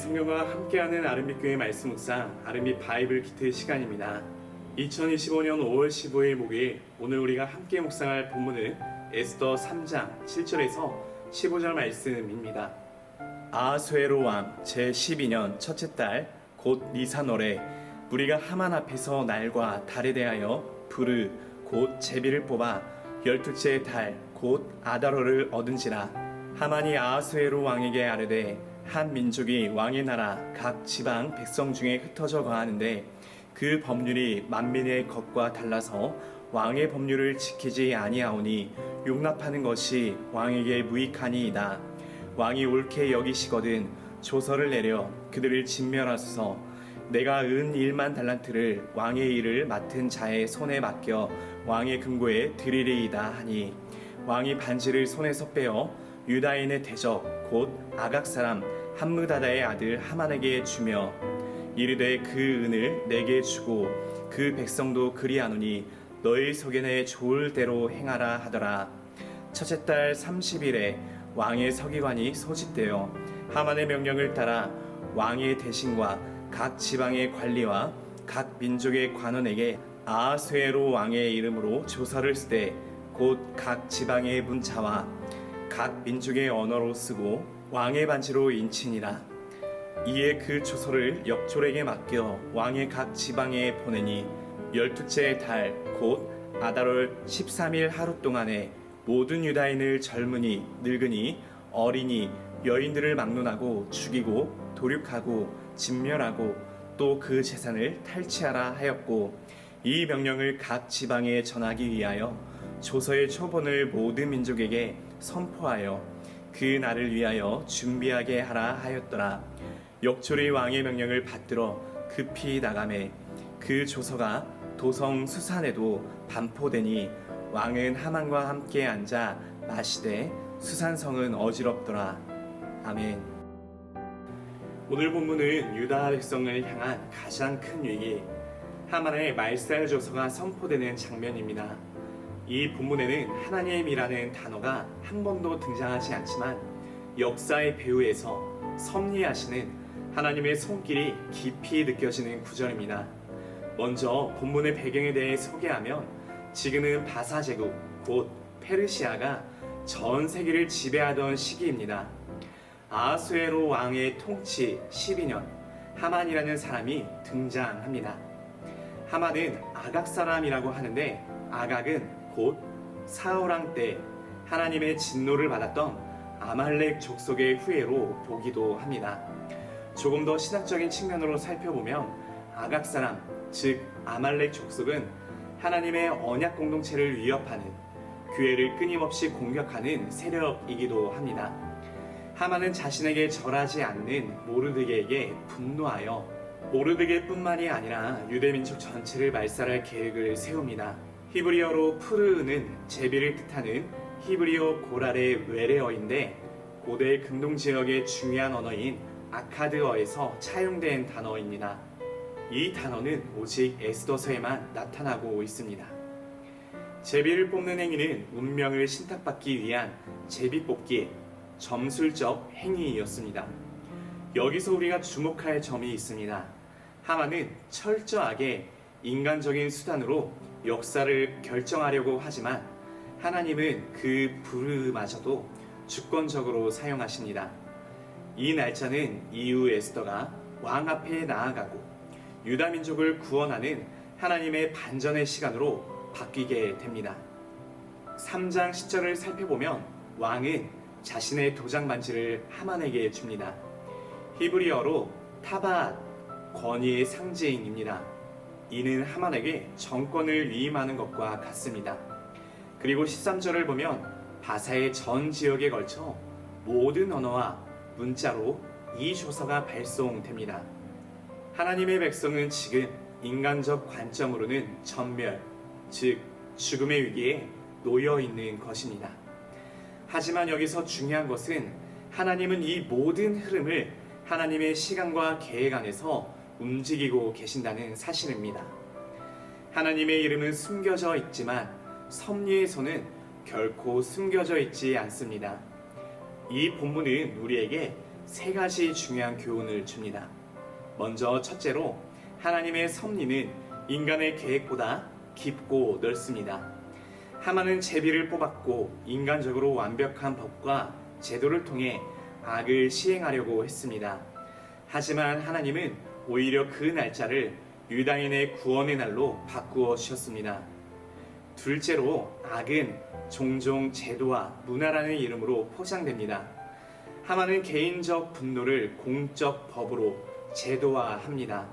성경과 함께하는 아름빛교회 말씀 묵상 아름빛 바이블 키트 시간입니다. 2025년 5월 15일 목요일, 오늘 우리가 함께 묵상할 본문은 에스더 3장 7절에서 15절 말씀입니다. 아하수에로 왕 제12년 첫째 달 곧 니산월에 우리가 하만 앞에서 날과 달에 대하여 부르 곧 제비를 뽑아 12째 달 곧 아다로를 얻은지라. 하만이 아하수에로 왕에게 아뢰되 한 민족이 왕의 나라 각 지방 백성 중에 흩어져 거하는데 그 법률이 만민의 것과 달라서 왕의 법률을 지키지 아니하오니 용납하는 것이 왕에게 무익하니이다. 왕이 옳게 여기시거든 조서를 내려 그들을 진멸하소서. 내가 은 1만 달란트를 왕의 일을 맡은 자의 손에 맡겨 왕의 금고에 드리리이다 하니, 왕이 반지를 손에서 빼어 유다인의 대적 곧 아각 사람 함므다다의 아들 하만에게 주며 이르되 그 은을 내게 주고 그 백성도 그리하노니 너희 소견에 좋을 대로 행하라 하더라. 첫째 달 30일에 왕의 서기관이 소집되어 하만의 명령을 따라 왕의 대신과 각 지방의 관리와 각 민족의 관원에게 아하수에로 왕의 이름으로 조서를 쓰되 곧 각 지방의 문자와 각 민족의 언어로 쓰고 왕의 반지로 인치니라. 이에 그 조서를 역졸에게 맡겨 왕의 각 지방에 보내니 12째 달 곧 아달월 13일 하루 동안에 모든 유다인을 젊은이 늙은이 어린이 여인들을 막론하고 죽이고 도륙하고 진멸하고 또 그 재산을 탈취하라 하였고, 이 명령을 각 지방에 전하기 위하여 조서의 초본을 모든 민족에게 선포하여 그 날을 위하여 준비하게 하라 하였더라. 역졸이 왕의 명령을 받들어 급히 나가매 그 조서가 도성 수산에도 반포되니 왕은 하만과 함께 앉아 마시되 수산성은 어지럽더라. 아멘. 오늘 본문은 유다 백성을 향한 가장 큰 위기, 하만의 말살 조서가 선포되는 장면입니다. 이 본문에는 하나님이라는 단어가 한 번도 등장하지 않지만 역사의 배후에서 섭리하시는 하나님의 손길이 깊이 느껴지는 구절입니다. 먼저 본문의 배경에 대해 소개하면, 지금은 바사 제국 곧 페르시아가 전 세계를 지배하던 시기입니다. 아하수에로 왕의 통치 12년, 하만이라는 사람이 등장합니다. 하만은 아각 사람이라고 하는데, 아각은 곧 사울왕 때 하나님의 진노를 받았던 아말렉 족속의 후예로 보기도 합니다. 조금 더 신학적인 측면으로 살펴보면 아각 사람, 즉 아말렉 족속은 하나님의 언약 공동체를 위협하는, 교회를 끊임없이 공격하는 세력이기도 합니다. 하만은 자신에게 절하지 않는 모르드게에게 분노하여 모르드게뿐만이 아니라 유대민족 전체를 말살할 계획을 세웁니다. 히브리어로 푸르는 제비를 뜻하는 히브리어 고랄의 외래어인데, 고대 근동 지역의 중요한 언어인 아카드어에서 차용된 단어입니다. 이 단어는 오직 에스더서에만 나타나고 있습니다. 제비를 뽑는 행위는 운명을 신탁받기 위한 제비 뽑기, 점술적 행위였습니다. 여기서 우리가 주목할 점이 있습니다. 하만은 철저하게 인간적인 수단으로 역사를 결정하려고 하지만 하나님은 그 부르마저도 주권적으로 사용하십니다. 이 날짜는 이후 에스더가 왕 앞에 나아가고 유다 민족을 구원하는 하나님의 반전의 시간으로 바뀌게 됩니다. 3장 10절을 살펴보면 왕은 자신의 도장 반지를 하만에게 줍니다. 히브리어로 타바, 권위의 상징입니다. 이는 하만에게 정권을 위임하는 것과 같습니다. 그리고 13절을 보면 바사의 전 지역에 걸쳐 모든 언어와 문자로 이 조서가 발송됩니다. 하나님의 백성은 지금 인간적 관점으로는 전멸, 즉 죽음의 위기에 놓여 있는 것입니다. 하지만 여기서 중요한 것은 하나님은 이 모든 흐름을 하나님의 시간과 계획 안에서 움직이고 계신다는 사실입니다. 하나님의 이름은 숨겨져 있지만 섭리의 손은 결코 숨겨져 있지 않습니다. 이 본문은 우리에게 세 가지 중요한 교훈을 줍니다. 먼저 첫째로 하나님의 섭리는 인간의 계획보다 깊고 넓습니다. 하만은 제비를 뽑았고 인간적으로 완벽한 법과 제도를 통해 악을 시행하려고 했습니다. 하지만 하나님은 오히려 그 날짜를 유다인의 구원의 날로 바꾸어 주셨습니다. 둘째로 악은 종종 제도와 문화라는 이름으로 포장됩니다. 하만은 개인적 분노를 공적 법으로 제도화합니다.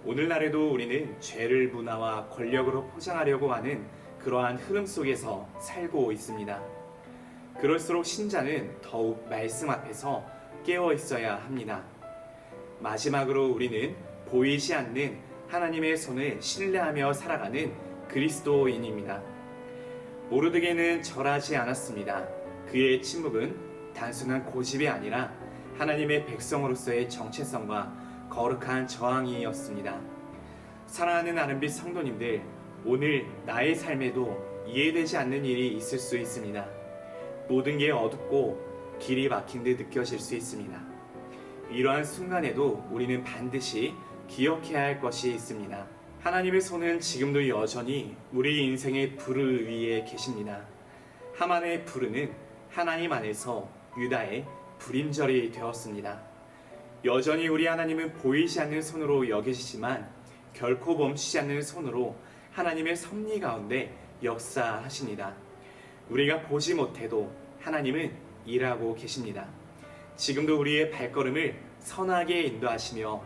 오늘날에도 우리는 죄를 문화와 권력으로 포장하려고 하는 그러한 흐름 속에서 살고 있습니다. 그럴수록 신자는 더욱 말씀 앞에서 깨어 있어야 합니다. 마지막으로 우리는 보이지 않는 하나님의 손을 신뢰하며 살아가는 그리스도인입니다. 모르드게는 절하지 않았습니다. 그의 침묵은 단순한 고집이 아니라 하나님의 백성으로서의 정체성과 거룩한 저항이었습니다. 사랑하는 아름빛 성도님들, 오늘 나의 삶에도 이해되지 않는 일이 있을 수 있습니다. 모든 게 어둡고 길이 막힌 듯 느껴질 수 있습니다. 이러한 순간에도 우리는 반드시 기억해야 할 것이 있습니다. 하나님의 손은 지금도 여전히 우리 인생의 불을 위에 계십니다. 하만의 불은 하나님 안에서 유다의 불임절이 되었습니다. 여전히 우리 하나님은 보이지 않는 손으로 여기시지만 결코 멈추지 않는 손으로 하나님의 섭리 가운데 역사하십니다. 우리가 보지 못해도 하나님은 일하고 계십니다. 지금도 우리의 발걸음을 선하게 인도하시며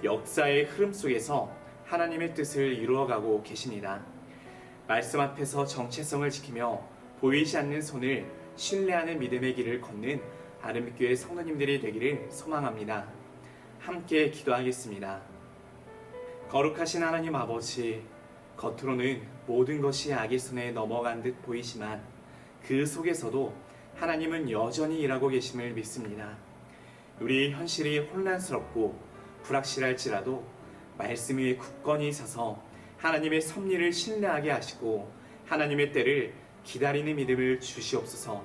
역사의 흐름 속에서 하나님의 뜻을 이루어가고 계십니다. 말씀 앞에서 정체성을 지키며 보이지 않는 손을 신뢰하는 믿음의 길을 걷는 아름빛교회 성도님들이 되기를 소망합니다. 함께 기도하겠습니다. 거룩하신 하나님 아버지, 겉으로는 모든 것이 악의 손에 넘어간 듯 보이지만 그 속에서도 하나님은 여전히 일하고 계심을 믿습니다. 우리의 현실이 혼란스럽고 불확실할지라도 말씀 위에 굳건히 서서 하나님의 섭리를 신뢰하게 하시고 하나님의 때를 기다리는 믿음을 주시옵소서.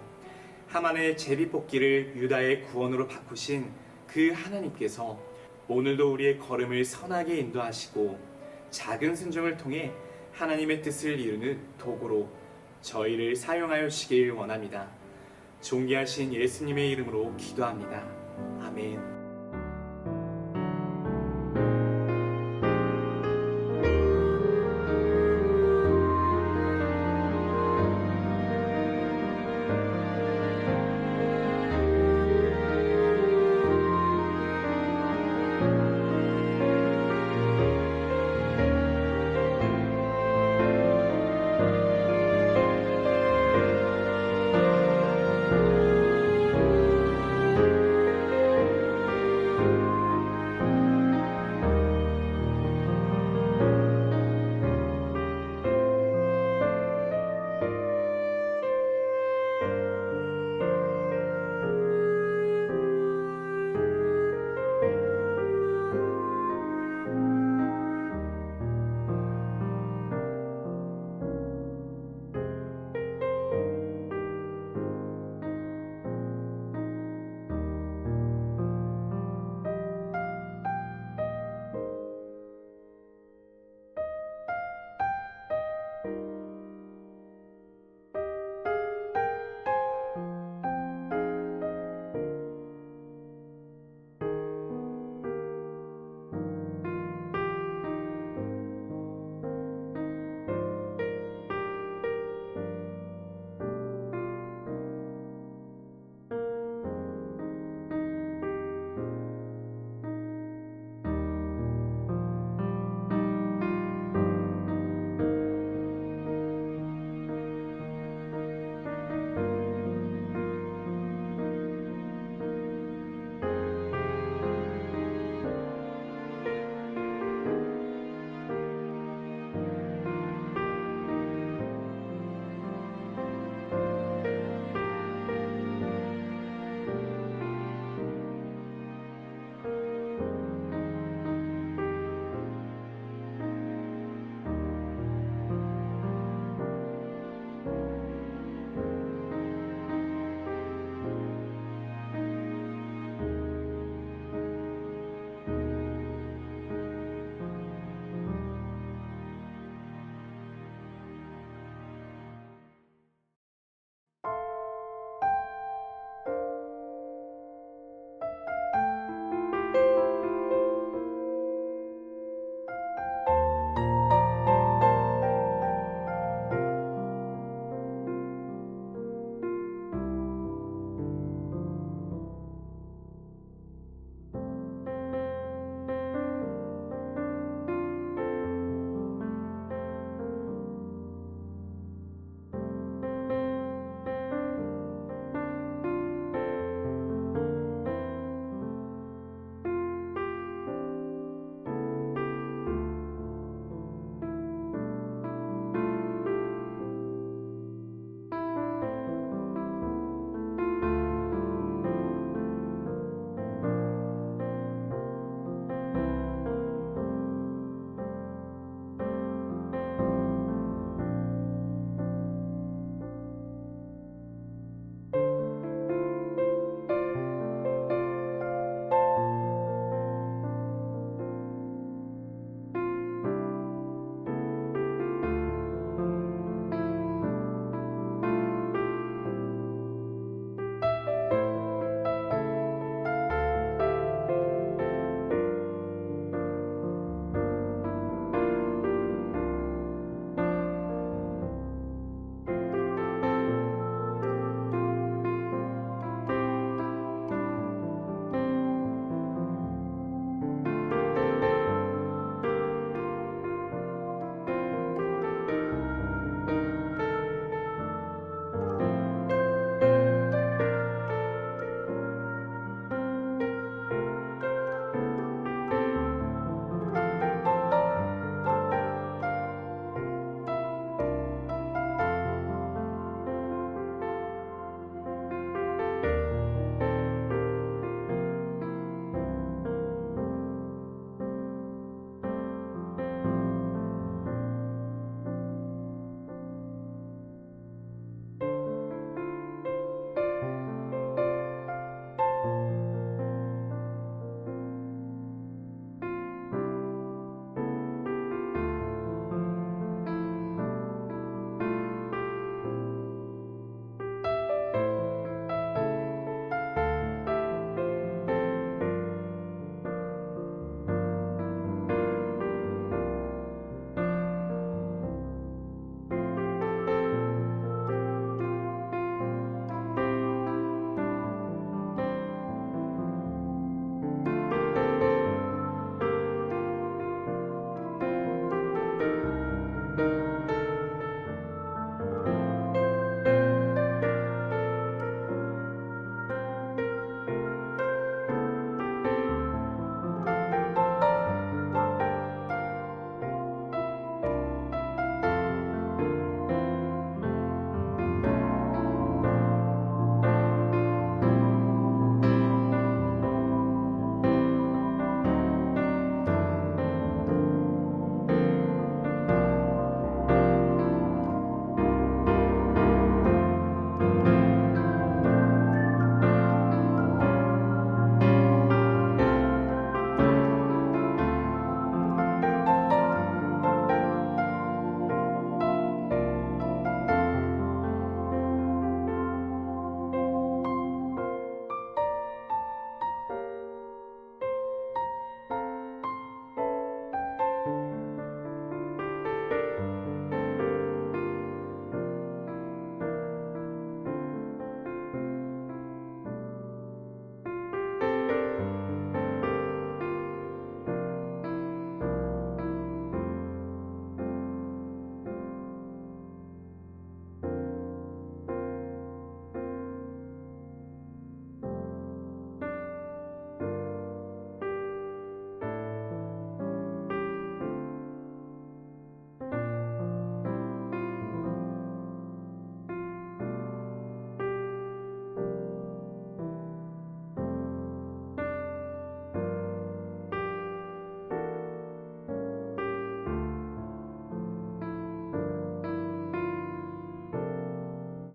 하만의 제비뽑기를 유다의 구원으로 바꾸신 그 하나님께서 오늘도 우리의 걸음을 선하게 인도하시고 작은 순종을 통해 하나님의 뜻을 이루는 도구로 저희를 사용하여 주시길 원합니다. 존귀하신 예수님의 이름으로 기도합니다. 아멘.